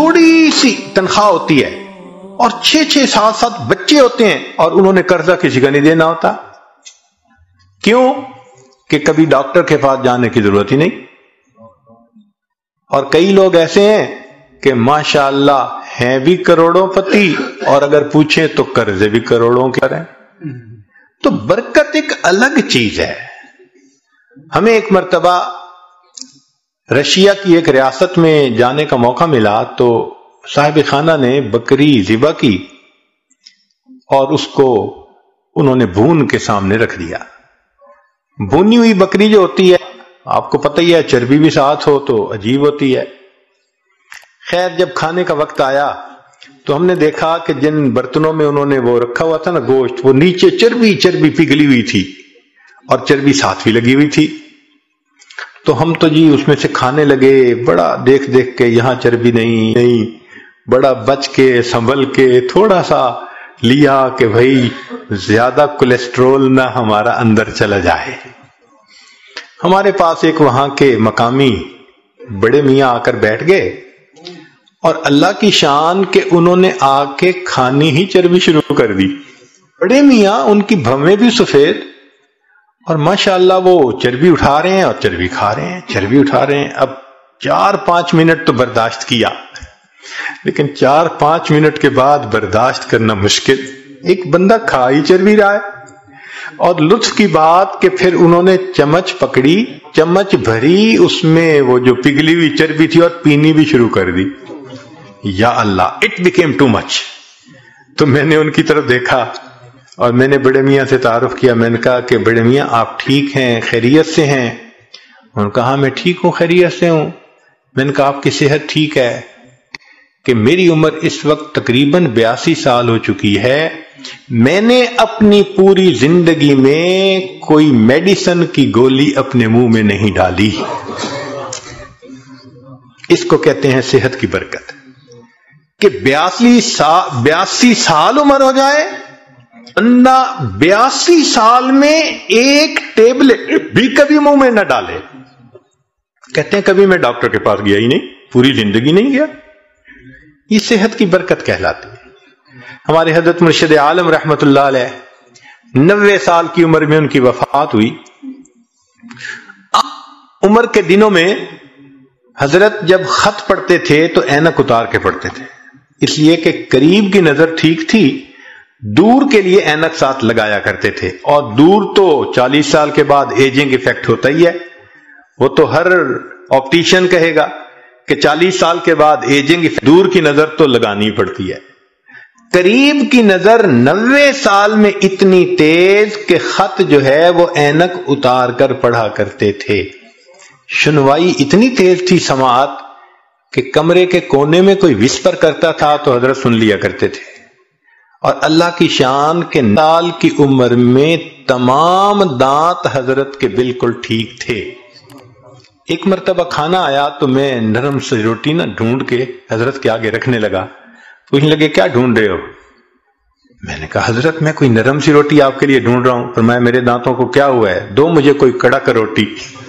تھوڑی سی تنخواہ ہوتی ہے اور 6-6 7-7 بچے ہوتے ہیں اور انہوں نے قرضہ کسی کا نہیں دینا ہوتا. کیوں؟ کہ کبھی ڈاکٹر کے پاس جانے کی ضرورت ہی نہیں. اور کئی لوگ ایسے ہیں کہ ماشاءاللہ ہیں بھی کروڑوں پتی اور اگر پوچھیں تو قرضے بھی کروڑوں کے ہیں. تو برکت ایک الگ چیز ہے. ہمیں ایک مرتبہ رشیا کی ایک ریاست میں جانے کا موقع ملا تو صاحب خانہ نے بکری ذبح کی اور اس کو انہوں نے بھون کے سامنے رکھ دیا. بھونی ہوئی بکری جو ہوتی ہے آپ کو پتہ ہی ہے چربی بھی ساتھ ہو تو عجیب ہوتی ہے. خیر جب کھانے کا وقت آیا تو ہم نے دیکھا کہ جن برتنوں میں انہوں نے وہ رکھا ہوا تھا نا گوشت، وہ نیچے چربی پگھلی ہوئی تھی اور چربی ساتھ بھی لگی ہوئی تھی. تو ہم تو جی اس میں سے کھانے لگے، بڑا دیکھ کے یہاں چربی نہیں، بڑا بچ کے سنبھل کے تھوڑا سا لیا کہ بھائی زیادہ کولیسٹرول نہ ہمارا اندر چلا جائے. ہمارے پاس ایک وہاں کے مقامی بڑے میاں آ کر بیٹھ گئے اور اللہ کی شان کہ انہوں نے آ کے کھانی ہی چربی شروع کر دی. بڑے میاں، ان کی بھویں بھی سفید اور ماشاءاللہ وہ چربی اٹھا رہے ہیں اور چربی کھا رہے ہیں، چربی اٹھا رہے ہیں. اب 4-5 منٹ تو برداشت کیا، لیکن 4-5 منٹ کے بعد برداشت کرنا مشکل. ایک بندہ کھا ہی چربی رہا ہے. اور لطف کی بات کہ پھر انہوں نے چمچ پکڑی، چمچ بھری اس میں وہ جو پگھلی ہوئی چربی تھی اور پینی بھی شروع کر دی. یا اللہ، اٹ بیکیم ٹو مچ. تو میں نے ان کی طرف دیکھا اور میں نے بڑے میاں سے تعارف کیا. میں نے کہا کہ بڑے میاں آپ ٹھیک ہیں، خیریت سے ہیں؟ انہوں نے کہا ہاں میں ٹھیک ہوں، خیریت سے ہوں. میں نے کہا آپ کی صحت ٹھیک ہے؟ کہ میری عمر اس وقت تقریباً 82 سال ہو چکی ہے. میں نے اپنی پوری زندگی میں کوئی میڈیسن کی گولی اپنے منہ میں نہیں ڈالی. اس کو کہتے ہیں صحت کی برکت. کہ 82 سال عمر ہو جائے، بندہ 82 سال میں ایک ٹیبلٹ بھی کبھی منہ میں نہ ڈالے. کہتے ہیں کبھی میں ڈاکٹر کے پاس گیا ہی نہیں، پوری زندگی نہیں گیا. یہ صحت کی برکت کہلاتی ہے. ہمارے حضرت مرشد عالم رحمت اللہ علیہ 90 سال کی عمر میں ان کی وفات ہوئی. عمر کے دنوں میں حضرت جب خط پڑھتے تھے تو اینک اتار کے پڑھتے تھے، اس لیے کہ قریب کی نظر ٹھیک تھی، دور کے لیے اینک ساتھ لگایا کرتے تھے. اور دور تو 40 سال کے بعد ایجنگ ایفیکٹ ہوتا ہی ہے. وہ تو ہر آپٹیشن کہے گا کہ 40 سال کے بعد ایجنگ، دور کی نظر تو لگانی پڑتی ہے. قریب کی نظر 90 سال میں اتنی تیز کہ خط جو ہے وہ اینک اتار کر پڑھا کرتے تھے. سنوائی اتنی تیز تھی سماعت کہ کمرے کے کونے میں کوئی وسپر کرتا تھا تو حضرت سن لیا کرتے تھے. اور اللہ کی شان کے سال کی عمر میں تمام دانت حضرت کے بالکل ٹھیک تھے. ایک مرتبہ کھانا آیا تو میں نرم سی روٹی نہ ڈھونڈ کے حضرت کے آگے رکھنے لگا. پوچھنے لگے کیا ڈھونڈ رہے ہو؟ میں نے کہا حضرت میں کوئی نرم سی روٹی آپ کے لیے ڈھونڈ رہا ہوں. فرمایا میرے دانتوں کو کیا ہوا ہے، دو مجھے کوئی کڑک روٹی.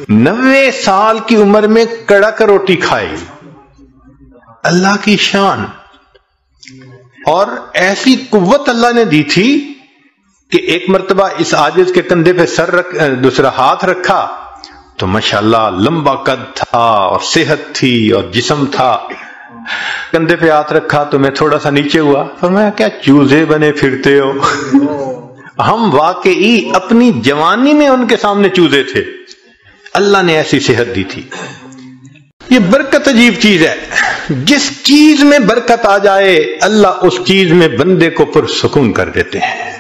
90 سال کی عمر میں کڑک روٹی کھائی. اللہ کی شان. اور ایسی قوت اللہ نے دی تھی کہ ایک مرتبہ اس عاجز کے کندھے پہ سر دوسرا ہاتھ رکھا تو ماشاءاللہ لمبا قد تھا اور صحت تھی اور جسم تھا. کندھے پہ ہاتھ رکھا تو میں تھوڑا سا نیچے ہوا. فرمایا کیا چوزے بنے پھرتے ہو؟ ہم واقعی اپنی جوانی میں ان کے سامنے چوزے تھے. اللہ نے ایسی صحت دی تھی. یہ برکت عجیب چیز ہے. جس چیز میں برکت آ جائے اللہ اس چیز میں بندے کو پرسکون کر دیتے ہیں.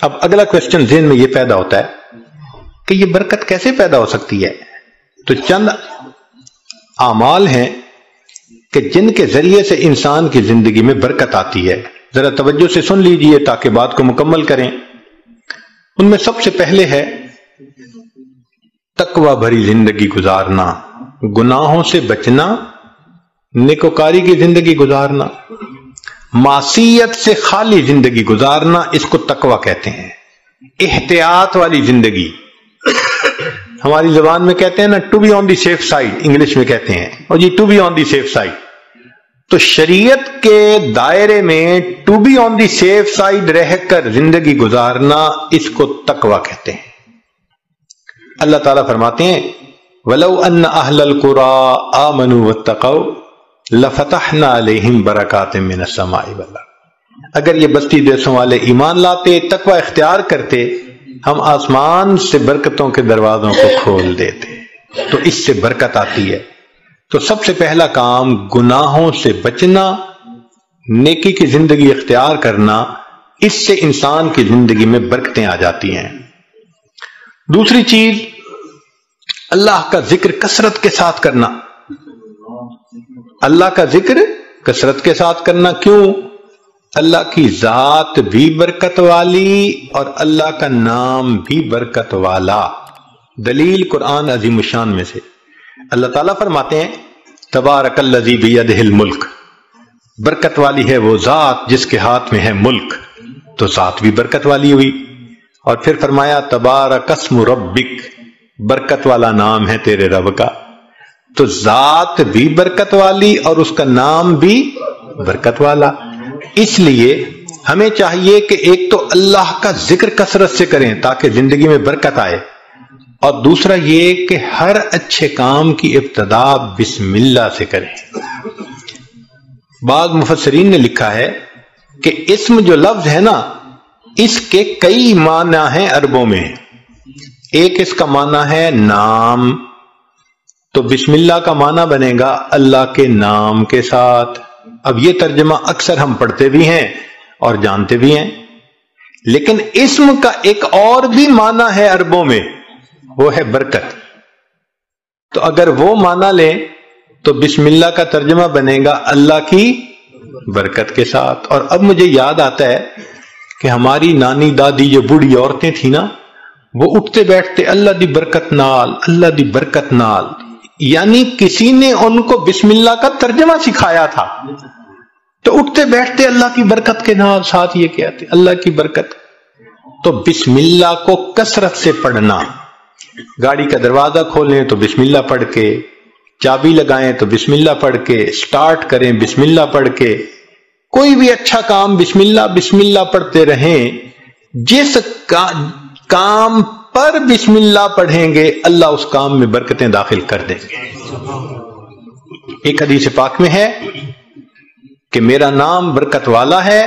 اب اگلا کوشچن ذہن میں یہ پیدا ہوتا ہے کہ یہ برکت کیسے پیدا ہو سکتی ہے؟ تو چند اعمال ہیں کہ جن کے ذریعے سے انسان کی زندگی میں برکت آتی ہے. ذرا توجہ سے سن لیجئے تاکہ بات کو مکمل کریں. ان میں سب سے پہلے ہے تقوی بھری زندگی گزارنا، گناہوں سے بچنا، نیکوکاری کی زندگی گزارنا، معصیت سے خالی زندگی گزارنا. اس کو تقوی کہتے ہیں. احتیاط والی زندگی، ہماری زبان میں کہتے ہیں نا to be on the safe side, English میں کہتے ہیں اور جی to be on the safe side. تو شریعت کے دائرے میں to be on the safe side رہ کر زندگی گزارنا، اس کو تقویٰ کہتے ہیں۔ اللہ تعالیٰ فرماتے ہیں وَلَوْ أَنَّ أَهْلَ الْقُرَىٰ آمَنُوا وَاتَّقَوْا لَفَتَحْنَا عَلَيْهِمْ بَرَكَاتٍ مِّنَ السَّمَاءِ وَالْأَرْضِ، اگر یہ بستی دیسوں والے ایمان لاتے، تقویٰ اختیار کرتے، ہم آسمان سے برکتوں کے دروازوں کو کھول دیتے۔ تو اس سے برکت آتی ہے۔ تو سب سے پہلا کام گناہوں سے بچنا، نیکی کی زندگی اختیار کرنا، اس سے انسان کی زندگی میں برکتیں آ جاتی ہیں۔ دوسری چیز اللہ کا ذکر کثرت کے ساتھ کرنا۔ اللہ کا ذکر کثرت کے ساتھ کرنا، کیوں؟ اللہ کی ذات بھی برکت والی اور اللہ کا نام بھی برکت والا۔ دلیل قرآن عظیم الشان میں سے اللہ تعالیٰ فرماتے ہیں تبارک الذی بیدہ الملک، برکت والی ہے وہ ذات جس کے ہاتھ میں ہے ملک، تو ذات بھی برکت والی ہوئی۔ اور پھر فرمایا تبارک اسم ربک، برکت والا نام ہے تیرے رب کا، تو ذات بھی برکت والی اور اس کا نام بھی برکت والا۔ اس لیے ہمیں چاہیے کہ ایک تو اللہ کا ذکر کثرت سے کریں تاکہ زندگی میں برکت آئے، اور دوسرا یہ کہ ہر اچھے کام کی ابتدا بسم اللہ سے کریں۔ بعض مفسرین نے لکھا ہے کہ اسم جو لفظ ہے نا، اس کے کئی معنی ہیں عربوں میں۔ ایک اس کا معنی ہے نام، تو بسم اللہ کا معنی بنے گا اللہ کے نام کے ساتھ۔ اب یہ ترجمہ اکثر ہم پڑھتے بھی ہیں اور جانتے بھی ہیں، لیکن اسم کا ایک اور بھی معنی ہے عربوں میں، وہ ہے برکت۔ تو اگر وہ معنی لیں تو بسم اللہ کا ترجمہ بنے گا اللہ کی برکت کے ساتھ۔ اور اب مجھے یاد آتا ہے کہ ہماری نانی دادی جو بوڑھی عورتیں تھیں نا، وہ اٹھتے بیٹھتے اللہ دی برکت نال، اللہ دی برکت نال، یعنی کسی نے ان کو بسم اللہ کا ترجمہ سکھایا تھا، تو اٹھتے بیٹھتے اللہ کی برکت کے نال ساتھ یہ کہتے اللہ کی برکت۔ تو بسم اللہ کو کثرت سے پڑھنا، گاڑی کا دروازہ کھولیں تو بسم اللہ پڑھ کے، چابی لگائیں تو بسم اللہ پڑھ کے، سٹارٹ کریں بسم اللہ پڑھ کے، کوئی بھی اچھا کام بسم اللہ پڑھتے رہیں۔ جس کام پر بسم اللہ پڑھیں گے اللہ اس کام میں برکتیں داخل کر دیں گے۔ ایک حدیث پاک میں ہے کہ میرا نام برکت والا ہے،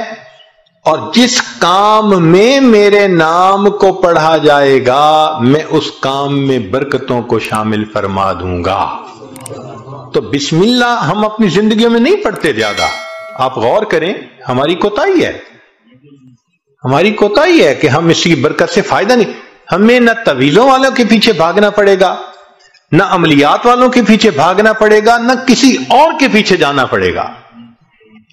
اور جس کام میں میرے نام کو پڑھا جائے گا میں اس کام میں برکتوں کو شامل فرما دوں گا۔ تو بسم اللہ ہم اپنی زندگیوں میں نہیں پڑھتے زیادہ۔ آپ غور کریں، ہماری کوتاہی ہے کہ ہم اس کی برکت سے فائدہ نہیں۔ ہمیں نہ طویلوں والوں کے پیچھے بھاگنا پڑے گا، نہ عملیات والوں کے پیچھے بھاگنا پڑے گا، نہ کسی اور کے پیچھے جانا پڑے گا۔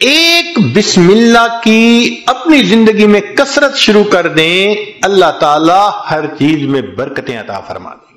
ایک بسم اللہ کی اپنی زندگی میں کثرت شروع کر دیں، اللہ تعالی ہر چیز میں برکتیں عطا فرما دیں۔